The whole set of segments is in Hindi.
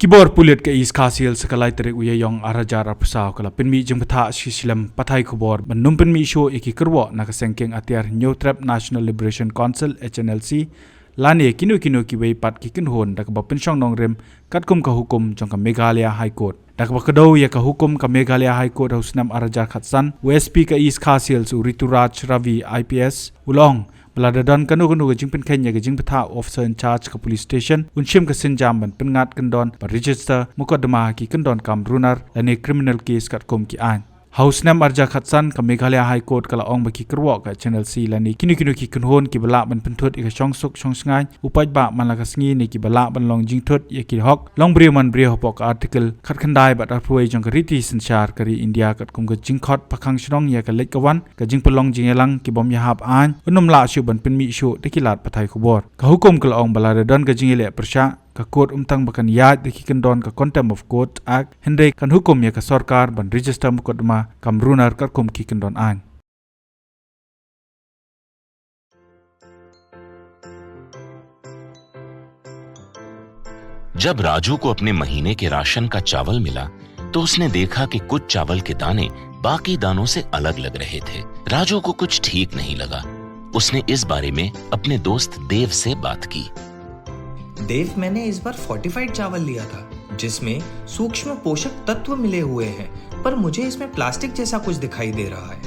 Kibor pulit ke is kasil sekalai terik uya yong arajar apsau kala penmi jengkata sisilam patai kubor benum penmi show iki kerwo na kesengkeng atiar New Trap National Liberation Council HNLC lani kinu ki wei pat ki kinhon dak ba pensyong nong rem katkum ka hukum jong ka Meghalaya High Court dak ba kedau ya ka hukum ka Meghalaya High Court hausnam arajar khatsan WSP ka is kasil su Rituraj Ravi IPS ulong Beladadan kanu ke jingpen Kenya ke jingpetha officer in charge ke police station unshim ke sinjam ban pengat kendon par register mukaddama ki kendon kam runar lani criminal case kat kom ki an House nam arja khatsan ke Meghalaya High Court kala ong baki kerwo ke Channel C lani kinu ki kenhon ki bala ban penthut ik song suk song sngai upaj ba man la kasngi ni ki bala ban long jingthut ye ki hok long brio man brio hopok article khat khandai ba arphuai jong ke riti sanchar kari India kat kom ke jingkhot pakhang shrong ye ke lek kawan ke jingpelong jingelang ki bom yahap an unum la shu ban penmi shu tekilat pathai khubor ka hukum kala ong bala don ke jingele persha ka court umtang bakan yad deki kendon ka contempt of court act hende kan hukum ya ka sarkar ban register mukaddama kam runar kar kum ki kendon an जब राजू को अपने महीने के राशन का चावल मिला तो उसने देखा कि कुछ चावल के दाने बाकी दानों से अलग लग रहे थे। राजू को कुछ ठीक नहीं लगा। उसने इस बारे में अपने दोस्त देव से बात की। देव, मैंने इस बार फोर्टिफाइड चावल लिया था जिसमें सूक्ष्म पोषक तत्व मिले हुए हैं, पर मुझे इसमें प्लास्टिक जैसा कुछ दिखाई दे रहा है।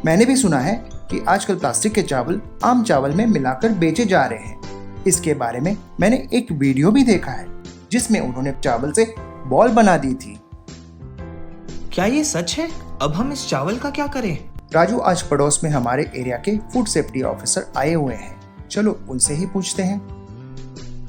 मैंने भी सुना है कि आजकल प्लास्टिक के चावल आम चावल में मिलाकर बेचे जा रहे हैं। इसके बारे में मैंने एक वीडियो भी देखा है जिसमें उन्होंने चावल से बॉल बना दी थी। क्या ये सच है? अब हम इस चावल का क्या करें? राजू, आज पड़ोस में हमारे एरिया के फूड सेफ्टी ऑफिसर आए हुए हैं, चलो उनसे ही पूछते हैं।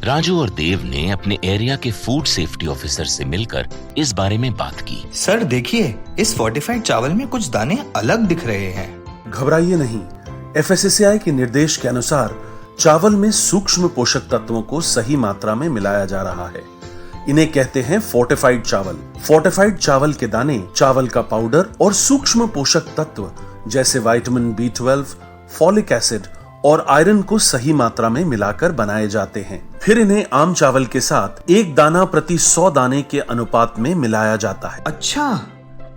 राजू और देव ने अपने एरिया के फूड सेफ्टी ऑफिसर से मिलकर इस बारे में बात की। सर देखिए, इस फोर्टिफाइड चावल में कुछ दाने अलग दिख रहे हैं। घबराइए नहीं, FSSAI के निर्देश के अनुसार चावल में सूक्ष्म पोषक तत्वों को सही मात्रा में मिलाया जा रहा है। इन्हें कहते हैं फोर्टिफाइड चावल। फोर्टिफाइड चावल के दाने चावल का पाउडर और सूक्ष्म पोषक तत्व जैसे विटामिन B12, फॉलिक एसिड और आयरन को सही मात्रा में मिलाकर बनाए जाते हैं। फिर इन्हें आम चावल के साथ 1 दाना प्रति 100 दाने के अनुपात में मिलाया जाता है। अच्छा,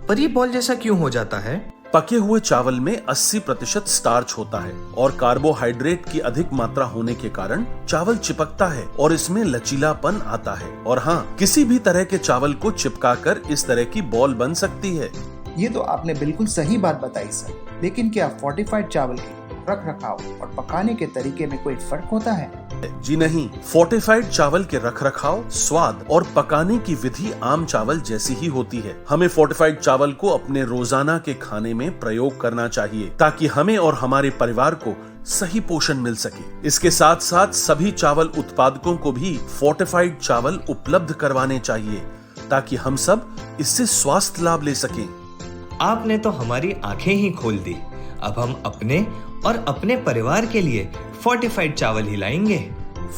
पर ये बॉल जैसा क्यों हो जाता है? पके हुए चावल में 80% स्टार्च होता है और कार्बोहाइड्रेट की अधिक मात्रा होने के कारण चावल चिपकता है और इसमें लचीलापन आता है। और हाँ, किसी भी तरह के चावल को चिपकाकर इस तरह की बॉल बन सकती है। ये तो आपने बिल्कुल सही बात बताई सर, लेकिन क्या फोर्टिफाइड चावल के रख रखाव और पकाने के तरीके में कोई फर्क होता है? जी नहीं, फोर्टिफाइड चावल के रख रखाव, स्वाद और पकाने की विधि आम चावल जैसी ही होती है। हमें फोर्टिफाइड चावल को अपने रोजाना के खाने में प्रयोग करना चाहिए ताकि हमें और हमारे परिवार को सही पोषण मिल सके। इसके साथ साथ सभी चावल उत्पादकों को भी फोर्टिफाइड चावल उपलब्ध करवाने चाहिए ताकि हम सब इससे स्वास्थ्य लाभ ले सकें। आपने तो हमारी आंखें ही खोल दी। अब हम अपने और अपने परिवार के लिए फोर्टिफाइड चावल ही लाएंगे।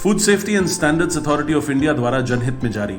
Food safety and standards authority of India द्वारा जनहित में जारी।